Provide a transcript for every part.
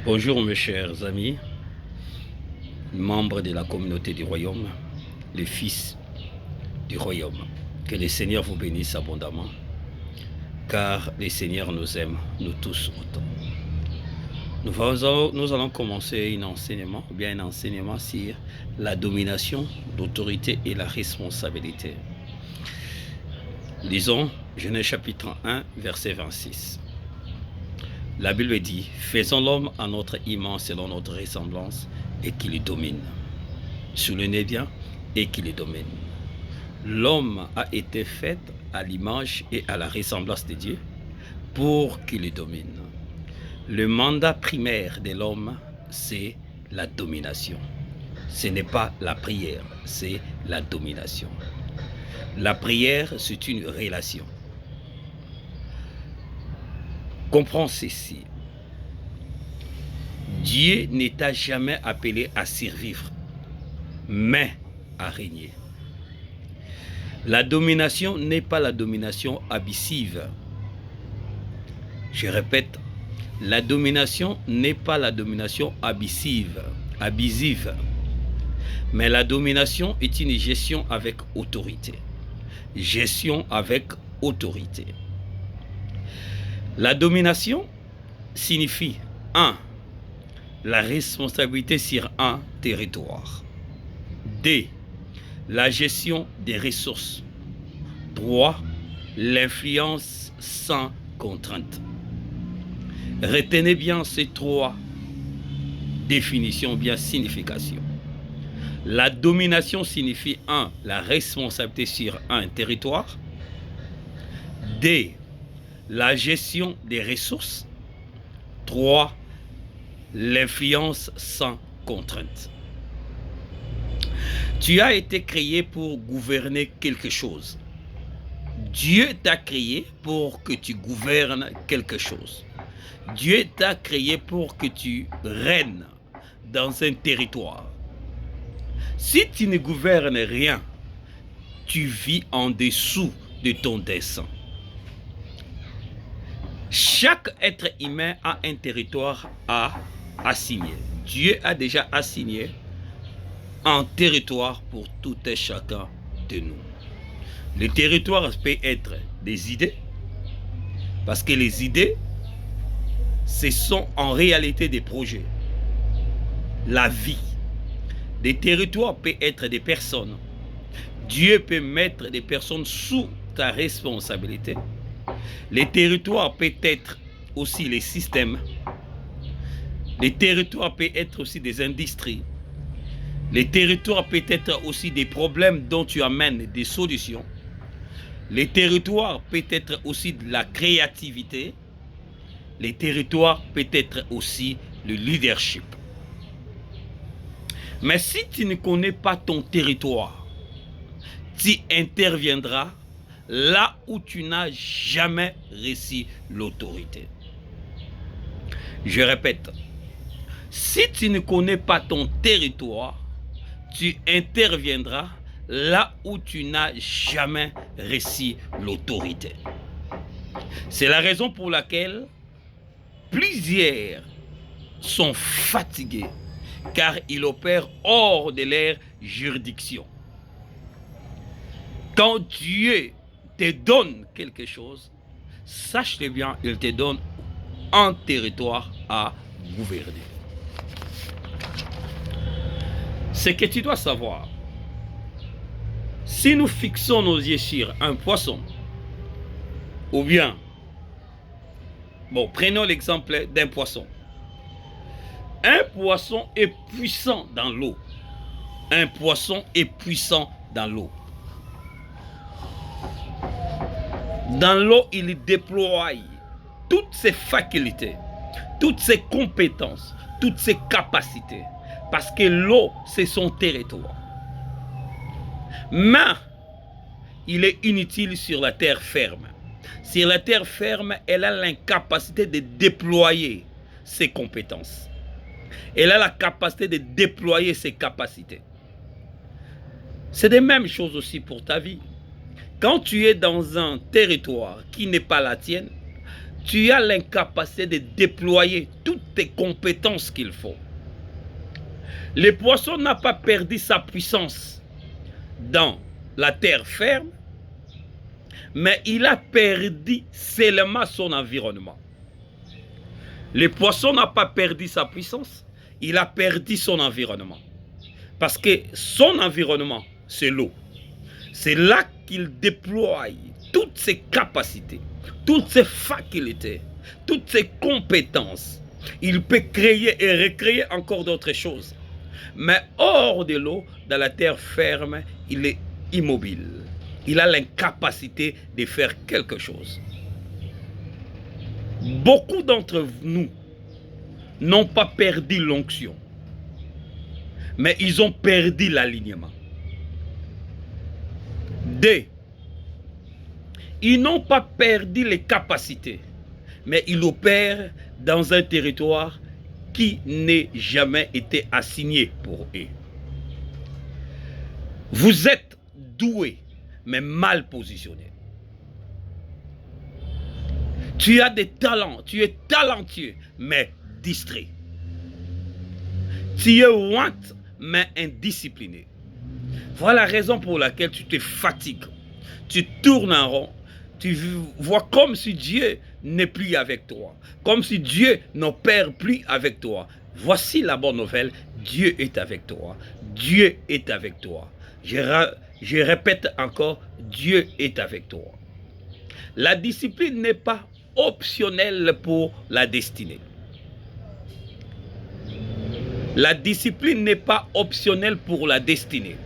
Bonjour mes chers amis, membres de la communauté du royaume, les fils du royaume. Que le Seigneur vous bénisse abondamment, car le Seigneur nous aime, nous tous autant. Nous allons commencer un enseignement sur la domination, l'autorité et la responsabilité. Lisons Genèse chapitre 1, verset 26. La Bible dit, faisons l'homme à notre image selon notre ressemblance et qu'il le domine. Soulignez bien, et qu'il le domine. L'homme a été fait à l'image et à la ressemblance de Dieu pour qu'il le domine. Le mandat primaire de l'homme, c'est la domination. Ce n'est pas la prière, c'est la domination. La prière, c'est une relation. Comprends ceci. Dieu ne t'a jamais appelé à survivre, mais à régner. La domination n'est pas la domination abusive. Je répète, la domination n'est pas la domination abusive, mais la domination est une gestion avec autorité. Gestion avec autorité. La domination signifie 1. La responsabilité sur un territoire. 2. La gestion des ressources. 3. L'influence sans contrainte. Retenez bien ces 3 définitions, bien significations. La domination signifie 1. La responsabilité sur un territoire. 2. La gestion des ressources. 3. L'influence sans contrainte. Tu as été créé pour gouverner quelque chose. Dieu t'a créé pour que tu gouvernes quelque chose. Dieu t'a créé pour que tu règnes dans un territoire. Si tu ne gouvernes rien, tu vis en dessous de ton dessein. Chaque être humain a un territoire à assigner. Dieu a déjà assigné un territoire pour tout et chacun de nous. Le territoire peut être des idées, parce que les idées, ce sont en réalité des projets. La vie. Des territoires peuvent être des personnes. Dieu peut mettre des personnes sous ta responsabilité. Les territoires peuvent être aussi les systèmes. Les territoires peuvent être aussi des industries. Les territoires peuvent être aussi des problèmes dont tu amènes des solutions. Les territoires peuvent être aussi de la créativité. Les territoires peuvent être aussi le leadership. Mais si tu ne connais pas ton territoire, tu interviendras là où tu n'as jamais reçu l'autorité. Je répète, si tu ne connais pas ton territoire, tu interviendras là où tu n'as jamais reçu l'autorité. C'est la raison pour laquelle plusieurs sont fatigués car ils opèrent hors de leur juridiction. Quand Dieu te donne quelque chose, sache-le bien, il te donne un territoire à gouverner. Ce que tu dois savoir, si nous fixons nos yeux sur un poisson, ou bien, prenons l'exemple d'un poisson. Un poisson est puissant dans l'eau. Un poisson est puissant dans l'eau. Dans l'eau, il déploie toutes ses facultés, toutes ses compétences, toutes ses capacités. Parce que l'eau, c'est son territoire. Mais, il est inutile sur la terre ferme. Sur la terre ferme, elle a l'incapacité de déployer ses compétences. Elle a la capacité de déployer ses capacités. C'est la même chose aussi pour ta vie. Quand tu es dans un territoire qui n'est pas la tienne, tu as l'incapacité de déployer toutes tes compétences qu'il faut. Le poisson n'a pas perdu sa puissance dans la terre ferme, mais il a perdu seulement son environnement. Le poisson n'a pas perdu sa puissance, il a perdu son environnement. Parce que son environnement, c'est l'eau. C'est là qu'il déploie toutes ses capacités, toutes ses facultés, toutes ses compétences. Il peut créer et recréer encore d'autres choses. Mais hors de l'eau, dans la terre ferme, il est immobile. Il a l'incapacité de faire quelque chose. Beaucoup d'entre nous n'ont pas perdu l'onction, mais ils ont perdu l'alignement. Ils n'ont pas perdu les capacités, mais ils opèrent dans un territoire qui n'a jamais été assigné pour eux. Vous êtes doué, mais mal positionné. Tu as des talents, tu es talentueux, mais distrait. Tu es ouate, mais indiscipliné. Voilà la raison pour laquelle tu te fatigues. Tu tournes en rond. Tu vois comme si Dieu n'est plus avec toi. Comme si Dieu n'opère plus avec toi. Voici la bonne nouvelle. Dieu est avec toi. Dieu est avec toi. Je répète encore, Dieu est avec toi. La discipline n'est pas optionnelle pour la destinée. La discipline n'est pas optionnelle pour la destinée.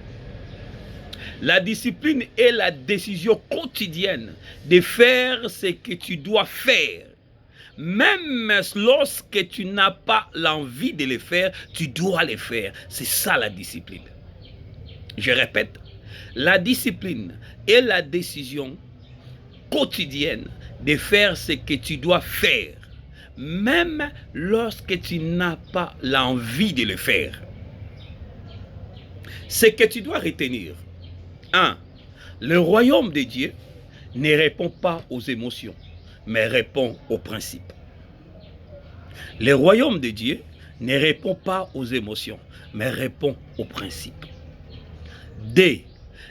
La discipline est la décision quotidienne de faire ce que tu dois faire. Même lorsque tu n'as pas l'envie de le faire, tu dois le faire. C'est ça la discipline. Je répète, la discipline est la décision quotidienne de faire ce que tu dois faire. Même lorsque tu n'as pas l'envie de le faire. Ce que tu dois retenir. 1. Le royaume de Dieu ne répond pas aux émotions, mais répond aux principes. Le royaume de Dieu ne répond pas aux émotions, mais répond aux principes. 2.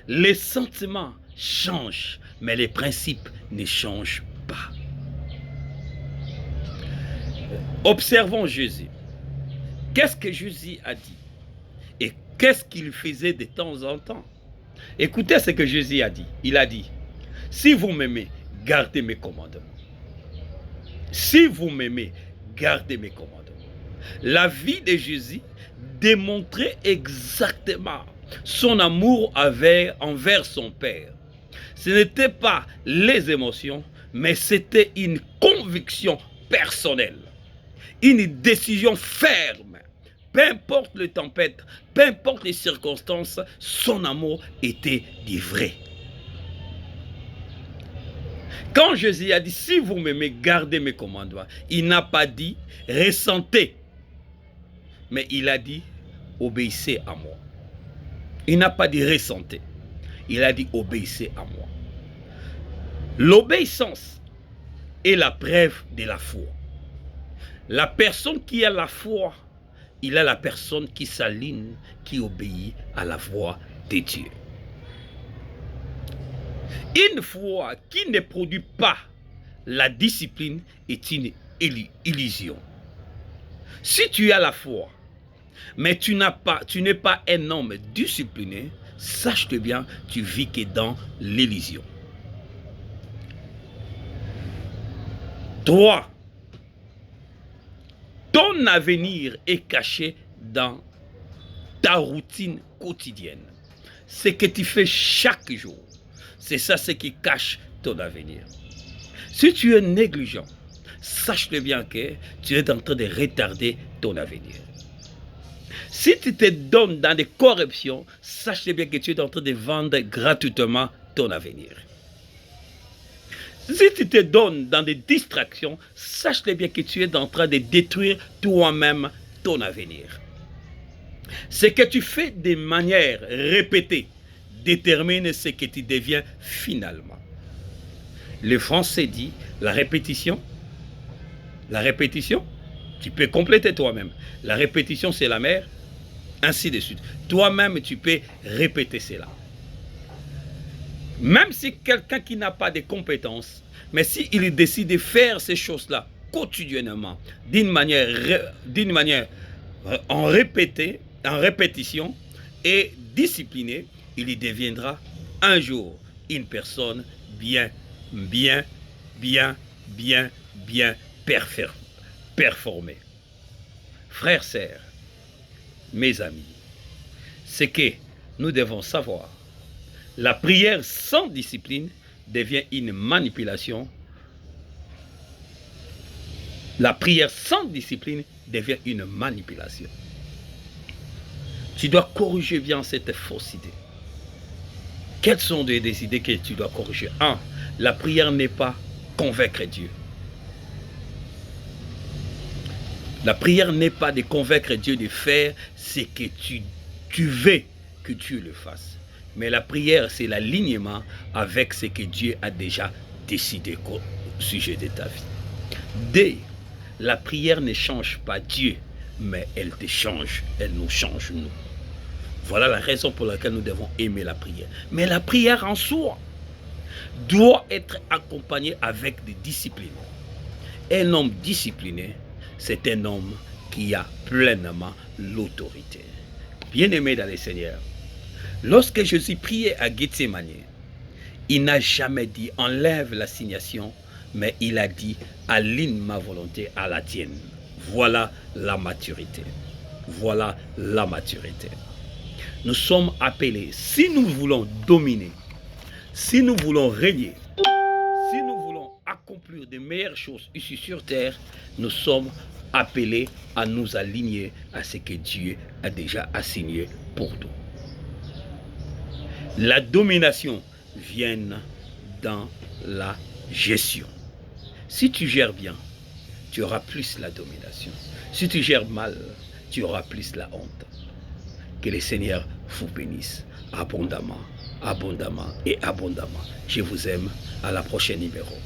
Les sentiments changent, mais les principes ne changent pas. Observons Jésus. Qu'est-ce que Jésus a dit? Et qu'est-ce qu'il faisait de temps en temps? Écoutez ce que Jésus a dit. Il a dit, si vous m'aimez, gardez mes commandements. Si vous m'aimez, gardez mes commandements. La vie de Jésus démontrait exactement son amour envers son Père. Ce n'était pas les émotions, mais c'était une conviction personnelle. Une décision ferme. Peu importe les tempêtes, peu importe les circonstances, son amour était du vrai. Quand Jésus a dit, si vous m'aimez, gardez mes commandements, il n'a pas dit, ressentez, mais il a dit, obéissez à moi. Il n'a pas dit, ressentez, il a dit, obéissez à moi. L'obéissance est la preuve de la foi. La personne qui a la foi, il a la personne qui s'aligne, qui obéit à la voix de Dieu. Une foi qui ne produit pas la discipline est une illusion. Si tu as la foi, mais tu n'es pas un homme discipliné, sache-le bien, tu vis que dans l'illusion. 3. Ton avenir est caché dans ta routine quotidienne. Ce que tu fais chaque jour, c'est ça ce qui cache ton avenir. Si tu es négligent, sache-le bien que tu es en train de retarder ton avenir. Si tu te donnes dans des corruptions, sache-le bien que tu es en train de vendre gratuitement ton avenir. Si tu te donnes dans des distractions, sache-le bien que tu es en train de détruire toi-même ton avenir. Ce que tu fais de manière répétée détermine ce que tu deviens finalement. Le français dit, la répétition La répétition, tu peux compléter toi-même. La répétition, c'est la mère, ainsi de suite. Toi-même, tu peux répéter cela. Même si quelqu'un qui n'a pas de compétences, mais s'il décide de faire ces choses-là quotidiennement, d'une manière en répétition et disciplinée, il deviendra un jour une personne bien performée. Frères, sœurs, mes amis, ce que nous devons savoir, la prière sans discipline devient une manipulation. La prière sans discipline devient une manipulation. Tu dois corriger bien cette fausse idée. Quelles sont des idées que tu dois corriger? 1. La prière n'est pas convaincre Dieu. La prière n'est pas de convaincre Dieu de faire ce que tu veux que Dieu le fasse. Mais la prière, c'est l'alignement avec ce que Dieu a déjà décidé au sujet de ta vie. 2. La prière ne change pas Dieu, mais elle te change, elle nous change nous. Voilà la raison pour laquelle nous devons aimer la prière. Mais la prière en soi doit être accompagnée avec des disciplines. Un homme discipliné, c'est un homme qui a pleinement l'autorité. Bien-aimé dans le Seigneur, lorsque Jésus priait à Gethsemane, il n'a jamais dit « enlève l'assignation », mais il a dit « aligne ma volonté à la tienne ». Voilà la maturité. Voilà la maturité. Nous sommes appelés, si nous voulons dominer, si nous voulons régner, si nous voulons accomplir de meilleures choses ici sur terre, nous sommes appelés à nous aligner à ce que Dieu a déjà assigné pour nous. La domination vient dans la gestion. Si tu gères bien, tu auras plus la domination. Si tu gères mal, tu auras plus la honte. Que le Seigneur vous bénisse abondamment, abondamment et abondamment. Je vous aime. À la prochaine numéro.